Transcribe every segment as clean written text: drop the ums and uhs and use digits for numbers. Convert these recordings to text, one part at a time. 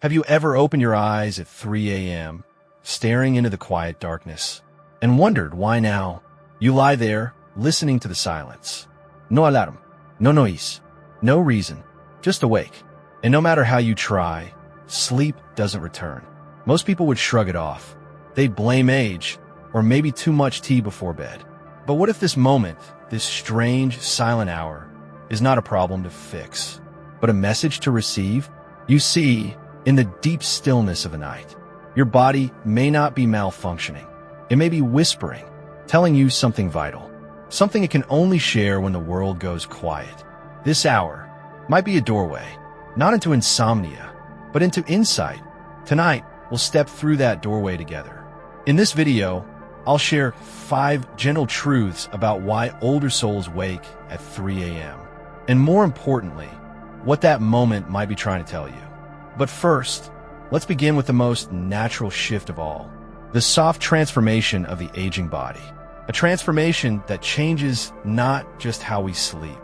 Have you ever opened your eyes at 3 a.m., staring into the quiet darkness, and wondered why now? You lie there, listening to the silence. No alarm, no noise, no reason, just awake. And no matter how you try, sleep doesn't return. Most people would shrug it off. They'd blame age, or maybe too much tea before bed. But what if this moment, this strange, silent hour, is not a problem to fix, but a message to receive? You see, in the deep stillness of the night, your body may not be malfunctioning. It may be whispering, telling you something vital, something it can only share when the world goes quiet. This hour might be a doorway, not into insomnia, but into insight. Tonight, we'll step through that doorway together. In this video, I'll share 5 gentle truths about why older souls wake at 3 a.m. And more importantly, what that moment might be trying to tell you. But first, let's begin with the most natural shift of all, the soft transformation of the aging body. A transformation that changes not just how we sleep,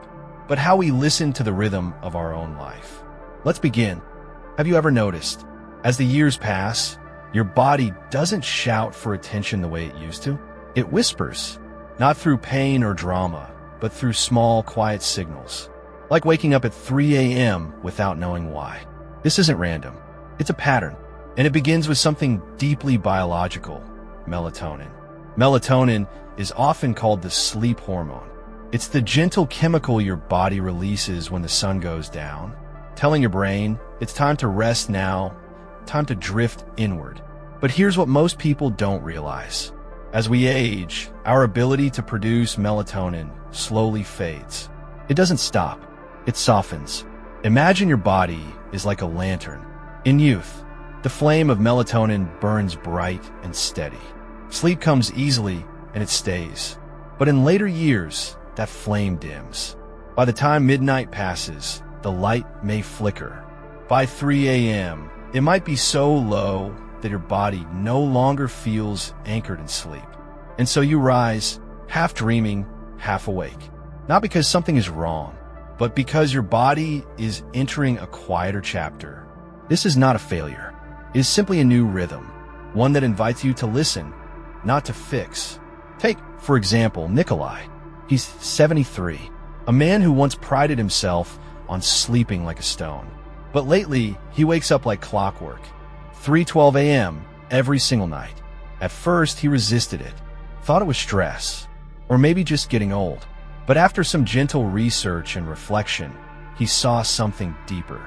but how we listen to the rhythm of our own life. Let's begin. Have you ever noticed, as the years pass, your body doesn't shout for attention the way it used to? It whispers, not through pain or drama, but through small, quiet signals, like waking up at 3 a.m. without knowing why. This isn't random. It's a pattern, and it begins with something deeply biological: melatonin. Melatonin is often called the sleep hormone. It's the gentle chemical your body releases when the sun goes down, telling your brain it's time to rest now, time to drift inward. But here's what most people don't realize. As we age, our ability to produce melatonin slowly fades. It doesn't stop. It softens. Imagine your body is like a lantern. In youth, the flame of melatonin burns bright and steady. Sleep comes easily and it stays. But in later years, that flame dims. By the time midnight passes, the light may flicker. By 3 a.m., it might be so low that your body no longer feels anchored in sleep. And so you rise, half dreaming, half awake. Not because something is wrong, but because your body is entering a quieter chapter. This is not a failure. It is simply a new rhythm, one that invites you to listen, not to fix. Take, for example, Nikolai. He's 73, a man who once prided himself on sleeping like a stone. But lately, he wakes up like clockwork, 3:12 a.m. every single night. At first, he resisted it, thought it was stress, or maybe just getting old. But after some gentle research and reflection, he saw something deeper.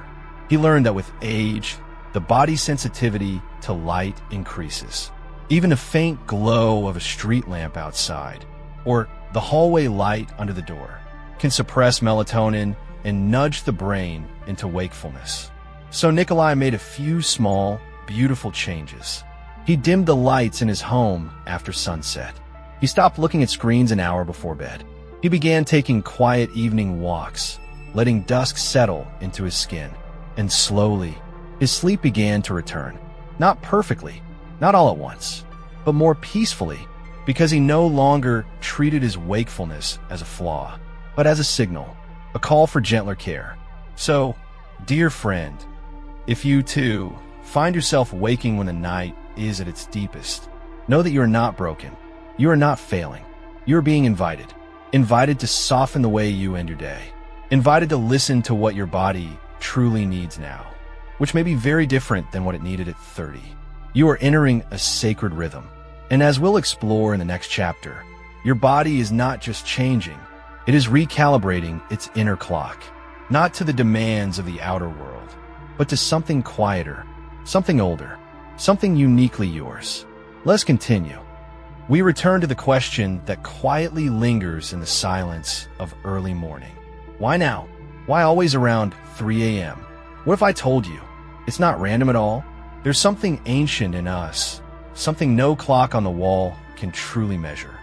He learned that with age, the body's sensitivity to light increases. Even a faint glow of a street lamp outside, or the hallway light under the door, can suppress melatonin and nudge the brain into wakefulness. So Nikolai made a few small, beautiful changes. He dimmed the lights in his home after sunset. He stopped looking at screens an hour before bed. He began taking quiet evening walks, letting dusk settle into his skin. And slowly, his sleep began to return. Not perfectly, not all at once, but more peacefully, because he no longer treated his wakefulness as a flaw, but as a signal, a call for gentler care. So, dear friend, if you too find yourself waking when the night is at its deepest, know that you are not broken. You are not failing. You are being invited. Invited to soften the way you end your day. Invited to listen to what your body truly needs now, which may be very different than what it needed at 30. You are entering a sacred rhythm. And as we'll explore in the next chapter, your body is not just changing, it is recalibrating its inner clock, not to the demands of the outer world, but to something quieter, something older, something uniquely yours. Let's continue. We return to the question that quietly lingers in the silence of early morning. Why now? Why always around 3 a.m.? What if I told you it's not random at all? There's something ancient in us, something no clock on the wall can truly measure.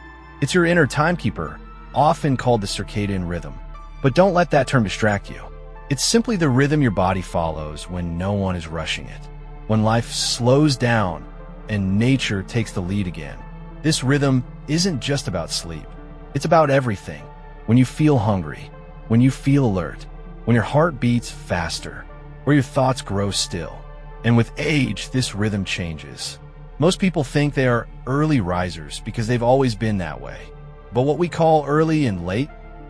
It's your inner timekeeper, often called the circadian rhythm. But don't let that term distract you. It's simply the rhythm your body follows when no one is rushing it, when life slows down and nature takes the lead again. This rhythm isn't just about sleep. It's about everything. When you feel hungry, when you feel alert, when your heart beats faster, or your thoughts grow still. And with age, this rhythm changes. Most people think they are early risers because they've always been that way. But what we call early and late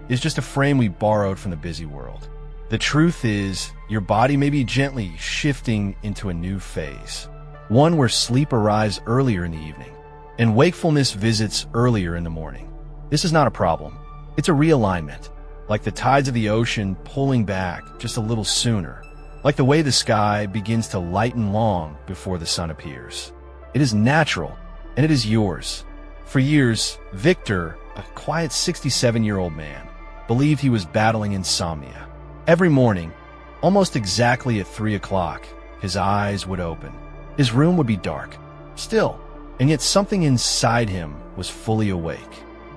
is just a frame we borrowed from the busy world. The truth is, your body may be gently shifting into a new phase, one where sleep arrives earlier in the evening and wakefulness visits earlier in the morning. This is not a problem. It's a realignment, like the tides of the ocean pulling back just a little sooner, like the way the sky begins to lighten long before the sun appears. It is natural, and it is yours. For years, Victor, a quiet 67-year-old man, believed he was battling insomnia. Every morning, almost exactly at 3 o'clock, his eyes would open. His room would be dark, still, and yet something inside him was fully awake.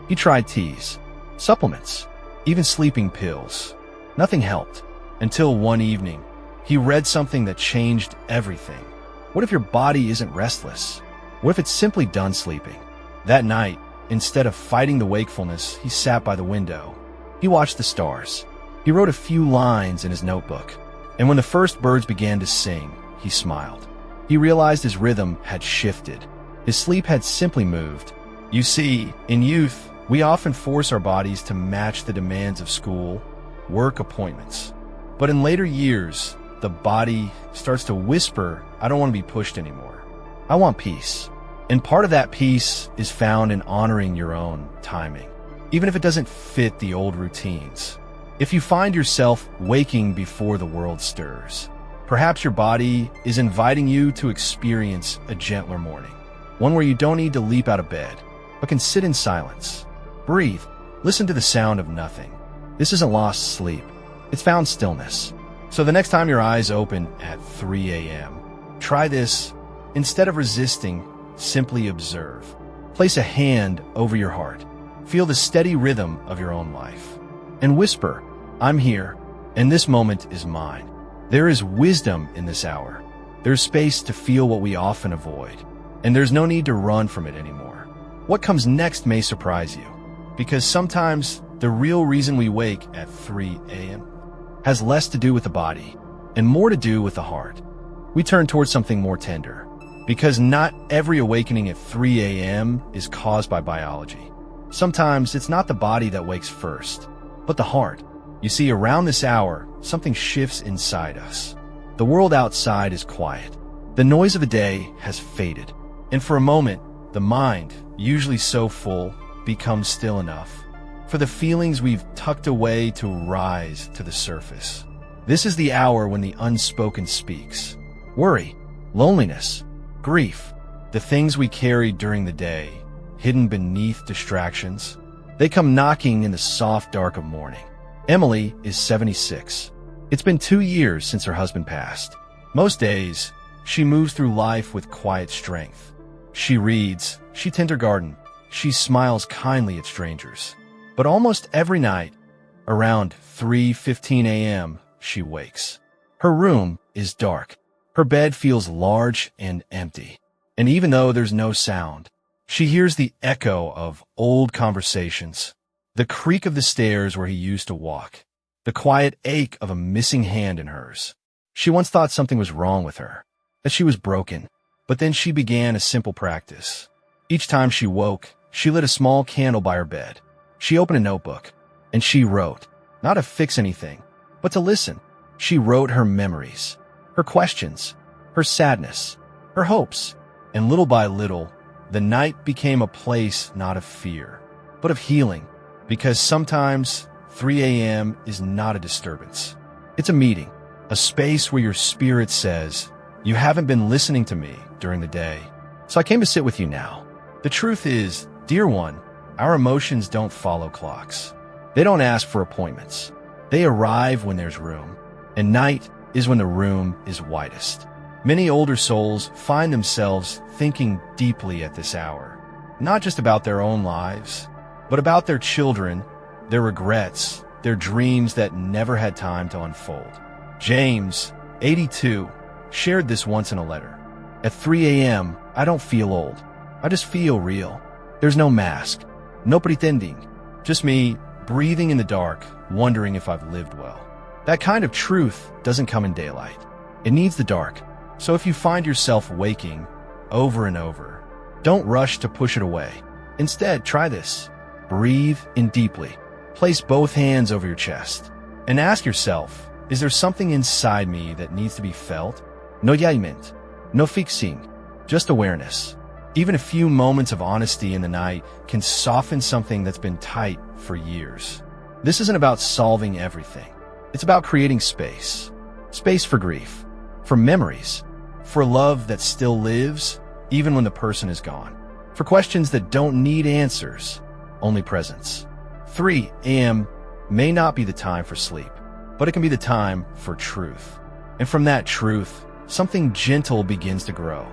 He tried teas, supplements, even sleeping pills. Nothing helped, until one evening, he read something that changed everything. What if your body isn't restless? What if it's simply done sleeping? That night, instead of fighting the wakefulness, he sat by the window. He watched the stars. He wrote a few lines in his notebook. And when the first birds began to sing, he smiled. He realized his rhythm had shifted. His sleep had simply moved. You see, in youth, we often force our bodies to match the demands of school, work, appointments. But in later years, the body starts to whisper, I don't want to be pushed anymore. I want peace. And part of that peace is found in honoring your own timing, even if it doesn't fit the old routines. If you find yourself waking before the world stirs, perhaps your body is inviting you to experience a gentler morning, one where you don't need to leap out of bed, but can sit in silence, breathe, listen to the sound of nothing. This isn't lost sleep. It's found stillness. So the next time your eyes open at 3 a.m., try this. Instead of resisting, simply observe. Place a hand over your heart. Feel the steady rhythm of your own life. And whisper, I'm here, and this moment is mine. There is wisdom in this hour. There's space to feel what we often avoid, and there's no need to run from it anymore. What comes next may surprise you, because sometimes the real reason we wake at 3 a.m. has less to do with the body and more to do with the heart. We turn towards something more tender, because not every awakening at 3 a.m. is caused by biology. Sometimes it's not the body that wakes first, but the heart. You see, around this hour, something shifts inside us. The world outside is quiet. The noise of the day has faded. And for a moment, the mind, usually so full, becomes still enough for the feelings we've tucked away to rise to the surface. This is the hour when the unspoken speaks. Worry, loneliness, grief, the things we carried during the day, hidden beneath distractions, they come knocking in the soft dark of morning. Emily is 76. It's been 2 years since her husband passed. Most days, she moves through life with quiet strength. She reads, she tends her garden, she smiles kindly at strangers. But almost every night, around 3:15 a.m., she wakes. Her room is dark. Her bed feels large and empty. And even though there's no sound, she hears the echo of old conversations, the creak of the stairs where he used to walk, the quiet ache of a missing hand in hers. She once thought something was wrong with her, that she was broken, but then she began a simple practice. Each time she woke, she lit a small candle by her bed. She opened a notebook, and she wrote, not to fix anything, but to listen. She wrote her memories, her questions, her sadness, her hopes, and little by little, the night became a place not of fear, but of healing, because sometimes 3 a.m. is not a disturbance. It's a meeting, a space where your spirit says, you haven't been listening to me during the day, so I came to sit with you now. The truth is, dear one, our emotions don't follow clocks. They don't ask for appointments. They arrive when there's room, and night is when the room is widest. Many older souls find themselves thinking deeply at this hour, not just about their own lives, but about their children, their regrets, their dreams that never had time to unfold. James, 82, shared this once in a letter. At 3 a.m., I don't feel old. I just feel real. There's no mask, no pretending, just me breathing in the dark, wondering if I've lived well. That kind of truth doesn't come in daylight. It needs the dark, So if you find yourself waking over and over, don't rush to push it away. Instead, try this. Breathe in deeply. Place both hands over your chest and ask yourself, is there something inside me that needs to be felt? No judgment, no fixing, just awareness. Even a few moments of honesty in the night can soften something that's been tight for years. This isn't about solving everything. It's about creating space. Space for grief, for memories, for love that still lives even when the person is gone, for questions that don't need answers, only presence. 3 a.m. may not be the time for sleep, but it can be the time for truth. And from that truth, something gentle begins to grow.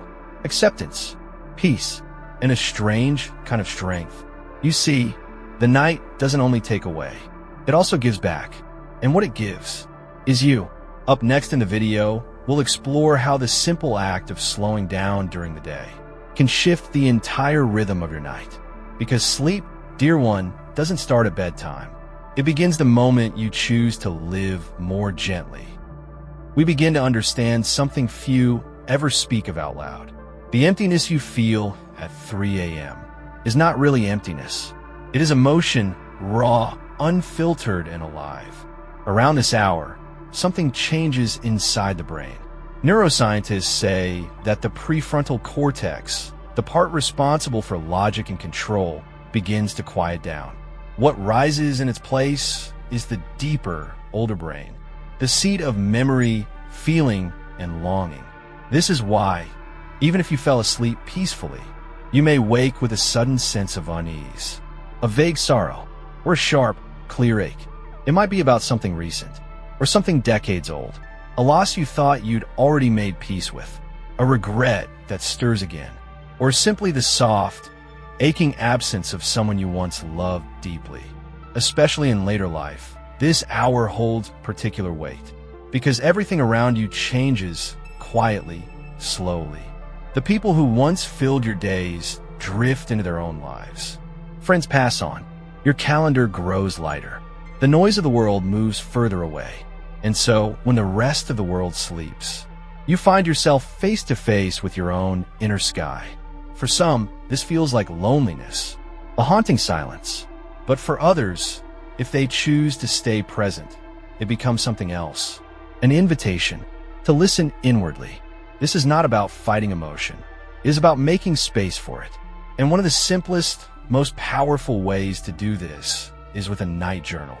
Acceptance, peace, and a strange kind of strength. You see, the night doesn't only take away, it also gives back. And what it gives is you. Up next in the video, we'll explore how the simple act of slowing down during the day can shift the entire rhythm of your night. Because sleep, dear one, doesn't start at bedtime. It begins the moment you choose to live more gently. We begin to understand something few ever speak of out loud. The emptiness you feel at 3 a.m. is not really emptiness. It is emotion, raw, unfiltered, and alive. Around this hour, something changes inside the brain. Neuroscientists say that the prefrontal cortex, the part responsible for logic and control, begins to quiet down. What rises in its place is the deeper, older brain, the seat of memory, feeling, and longing. This is why, even if you fell asleep peacefully, you may wake with a sudden sense of unease, a vague sorrow, or a sharp, clear ache. It might be about something recent, or something decades old, a loss you thought you'd already made peace with, a regret that stirs again, or simply the soft, aching absence of someone you once loved deeply. Especially in later life, this hour holds particular weight, because everything around you changes quietly, slowly. The people who once filled your days drift into their own lives. Friends pass on. Your calendar grows lighter. The noise of the world moves further away. And so, when the rest of the world sleeps, you find yourself face to face with your own inner sky. For some, this feels like loneliness, a haunting silence. But for others, if they choose to stay present, it becomes something else, an invitation to listen inwardly. This is not about fighting emotion. It is about making space for it. And one of the simplest, most powerful ways to do this is with a night journal.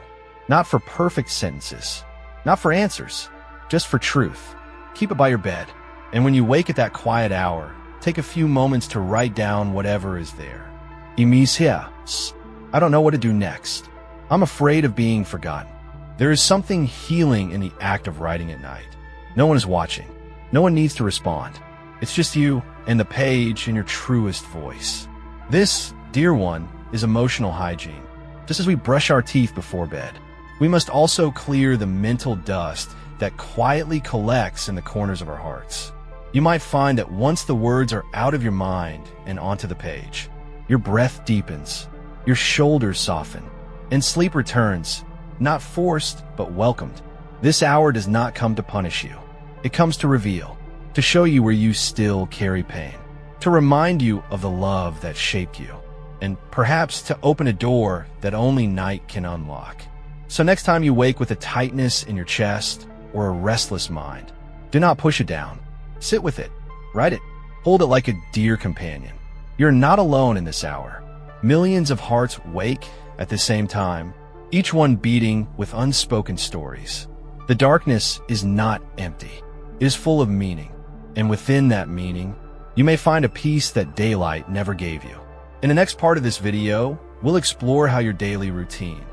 Not for perfect sentences, not for answers, just for truth. Keep it by your bed. And when you wake at that quiet hour, take a few moments to write down whatever is there. Imisias. I don't know what to do next. I'm afraid of being forgotten. There is something healing in the act of writing at night. No one is watching. No one needs to respond. It's just you and the page in your truest voice. This, dear one, is emotional hygiene. Just as we brush our teeth before bed, we must also clear the mental dust that quietly collects in the corners of our hearts. You might find that once the words are out of your mind and onto the page, your breath deepens, your shoulders soften, and sleep returns, not forced, but welcomed. This hour does not come to punish you. It comes to reveal, to show you where you still carry pain, to remind you of the love that shaped you, and perhaps to open a door that only night can unlock. So next time you wake with a tightness in your chest or a restless mind, do not push it down. Sit with it. Write it. Hold it like a dear companion. You're not alone in this hour. Millions of hearts wake at the same time, each one beating with unspoken stories. The darkness is not empty. It is full of meaning. And within that meaning, you may find a peace that daylight never gave you. In the next part of this video, we'll explore how your daily routine,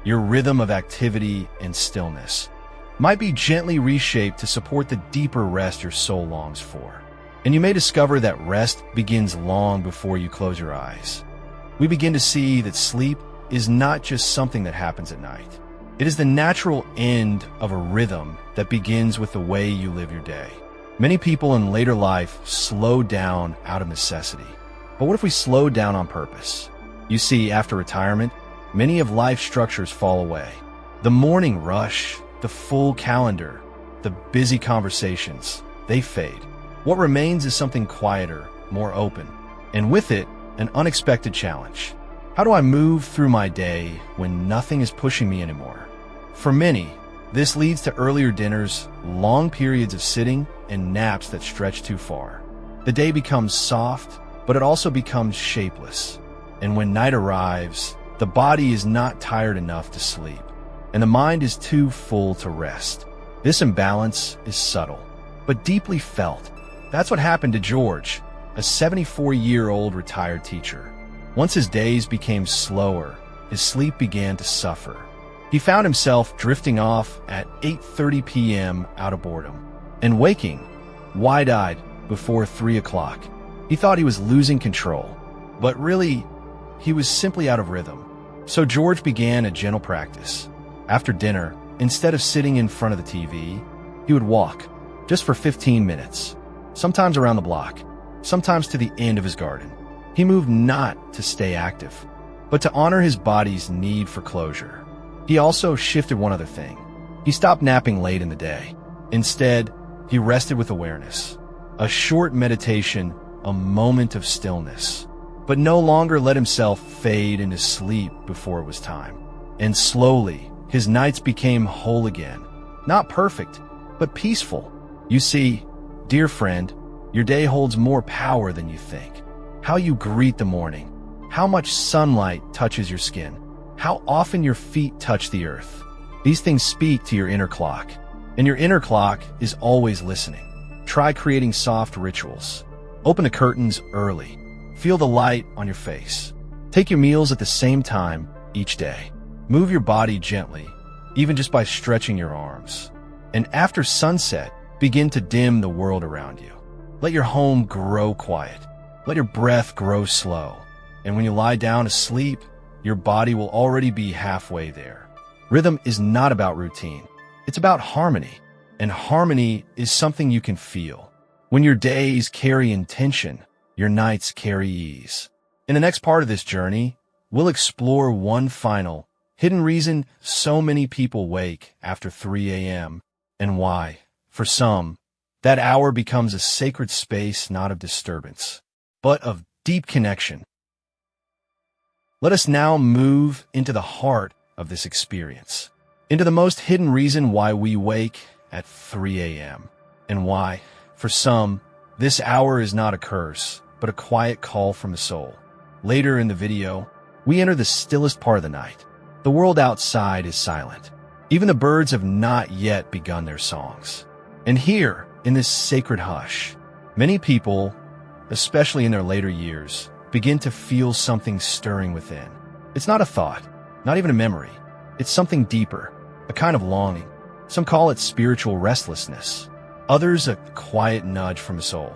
your rhythm of activity and stillness, might be gently reshaped to support the deeper rest your soul longs for. And you may discover that rest begins long before you close your eyes. We begin to see that sleep is not just something that happens at night. It is the natural end of a rhythm that begins with the way you live your day. Many people in later life slow down out of necessity. But what if we slow down on purpose? You see, after retirement, many of life's structures fall away. The morning rush, the full calendar, the busy conversations, they fade. What remains is something quieter, more open, and with it, an unexpected challenge. How do I move through my day when nothing is pushing me anymore? For many, this leads to earlier dinners, long periods of sitting, and naps that stretch too far. The day becomes soft, but it also becomes shapeless. And when night arrives, the body is not tired enough to sleep, and the mind is too full to rest. This imbalance is subtle, but deeply felt. That's what happened to George, a 74-year-old retired teacher. Once his days became slower, his sleep began to suffer. He found himself drifting off at 8:30 p.m. out of boredom, and waking, wide-eyed, before 3 o'clock. He thought he was losing control, but really, he was simply out of rhythm. So George began a gentle practice. After dinner, instead of sitting in front of the TV, he would walk, just for 15 minutes, sometimes around the block, sometimes to the end of his garden. He moved not to stay active, but to honor his body's need for closure. He also shifted one other thing. He stopped napping late in the day. Instead, he rested with awareness. A short meditation, a moment of stillness, but no longer let himself fade into sleep before it was time. And slowly, his nights became whole again. Not perfect, but peaceful. You see, dear friend, your day holds more power than you think. How you greet the morning, how much sunlight touches your skin, how often your feet touch the earth. These things speak to your inner clock, and your inner clock is always listening. Try creating soft rituals. Open the curtains early. Feel the light on your face. Take your meals at the same time each day. Move your body gently, even just by stretching your arms. And after sunset, begin to dim the world around you. Let your home grow quiet. Let your breath grow slow. And when you lie down to sleep, your body will already be halfway there. Rhythm is not about routine. It's about harmony. And harmony is something you can feel. When your days carry intention, your nights carry ease. In the next part of this journey, we'll explore one final, hidden reason so many people wake after 3 a.m. and why, for some, that hour becomes a sacred space not of disturbance, but of deep connection. Let us now move into the heart of this experience, into the most hidden reason why we wake at 3 a.m. and why, for some, this hour is not a curse, but a quiet call from the soul. Later in the video, we enter the stillest part of the night. The world outside is silent. Even the birds have not yet begun their songs. And here, in this sacred hush, many people, especially in their later years, begin to feel something stirring within. It's not a thought, not even a memory. It's something deeper, a kind of longing. Some call it spiritual restlessness. Others a quiet nudge from the soul.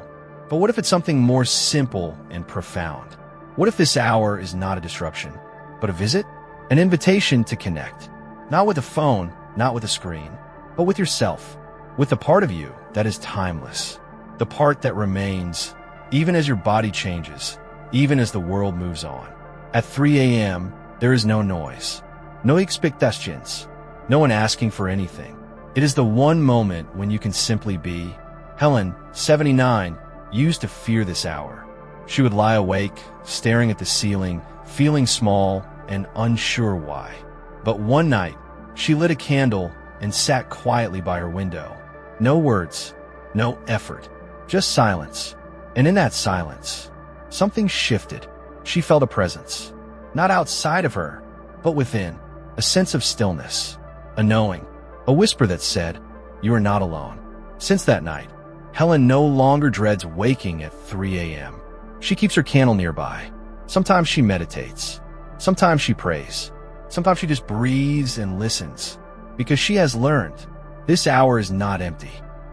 But what if it's something more simple and profound? What if this hour is not a disruption, but a visit? An invitation to connect. Not with a phone, not with a screen, but with yourself. With the part of you that is timeless. The part that remains, even as your body changes, even as the world moves on. At 3 a.m., there is no noise, no expectations, no one asking for anything. It is the one moment when you can simply be. Helen, 79, used to fear this hour. She would lie awake, staring at the ceiling, feeling small and unsure why. But one night, she lit a candle and sat quietly by her window. No words, no effort, just silence. And in that silence, something shifted. She felt a presence, not outside of her, but within, a sense of stillness, a knowing, a whisper that said, "You are not alone." Since that night, Helen no longer dreads waking at 3 a.m. She keeps her candle nearby. Sometimes she meditates. Sometimes she prays. Sometimes she just breathes and listens, because she has learned this hour is not empty.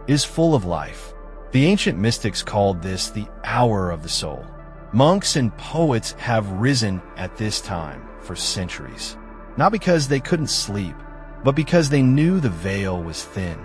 It is full of life. The ancient mystics called this the hour of the soul. Monks and poets have risen at this time for centuries, not because they couldn't sleep, but because they knew the veil was thin.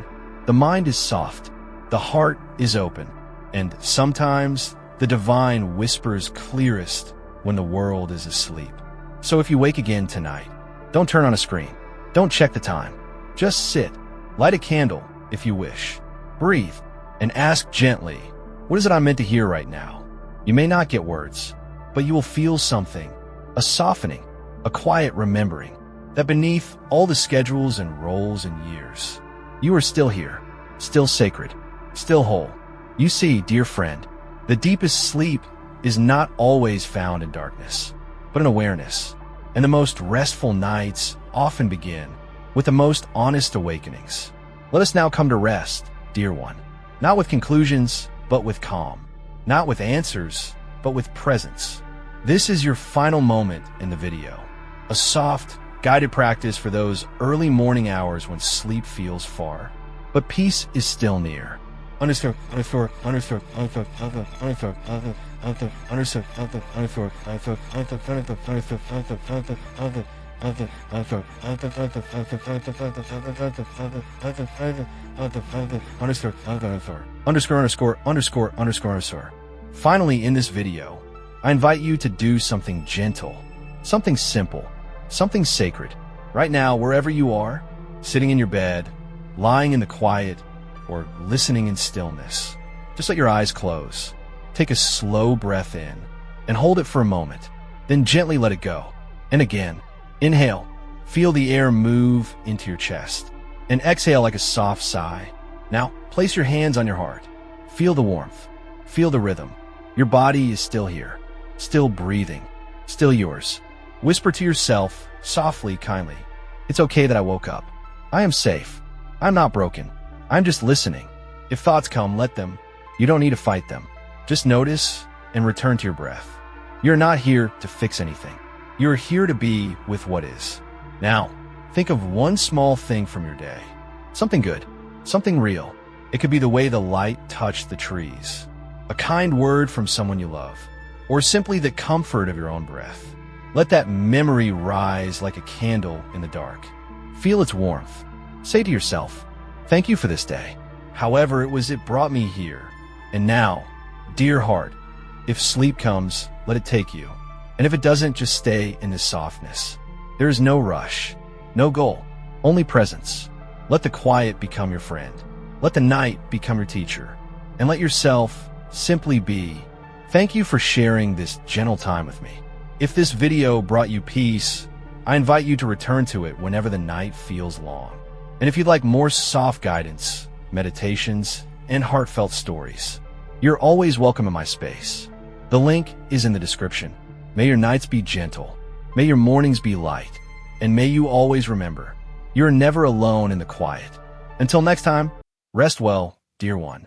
The mind is soft, the heart is open, and sometimes the divine whispers clearest when the world is asleep. So if you wake again tonight, don't turn on a screen, don't check the time. Just sit, light a candle if you wish, breathe, and ask gently, What is it I'm meant to hear right now? You may not get words, but you will feel something, a softening, a quiet remembering, that beneath all the schedules and roles and years, you are still here, still sacred, still whole. You see, dear friend, the deepest sleep is not always found in darkness, but in awareness. And the most restful nights often begin with the most honest awakenings. Let us now come to rest, dear one, not with conclusions, but with calm, not with answers, but with presence. This is your final moment in the video, a soft, guided practice for those early morning hours when sleep feels far, but peace is still near. Understood. Finally, in this video, I invite you to do something gentle, something simple, something sacred. Right now, wherever you are, sitting in your bed, lying in the quiet, or listening in stillness, just let your eyes close. Take a slow breath in and hold it for a moment, then gently let it go. And again, inhale, feel the air move into your chest, and exhale like a soft sigh. Now, place your hands on your heart. Feel the warmth, feel the rhythm. Your body is still here, still breathing, still yours. Whisper to yourself, softly, kindly, "It's okay that I woke up. I am safe. I'm not broken. I'm just listening." If thoughts come, let them. You don't need to fight them. Just notice and return to your breath. You're not here to fix anything. You're here to be with what is. Now, think of one small thing from your day. Something good, something real. It could be the way the light touched the trees, a kind word from someone you love, or simply the comfort of your own breath. Let that memory rise like a candle in the dark. Feel its warmth. Say to yourself, "Thank you for this day. However it brought me here." And now, dear heart, if sleep comes, let it take you. And if it doesn't, just stay in this softness. There is no rush, no goal, only presence. Let the quiet become your friend. Let the night become your teacher. And let yourself simply be. Thank you for sharing this gentle time with me. If this video brought you peace, I invite you to return to it whenever the night feels long. And if you'd like more soft guidance, meditations, and heartfelt stories, you're always welcome in my space. The link is in the description. May your nights be gentle, may your mornings be light, and may you always remember, you're never alone in the quiet. Until next time, rest well, dear one.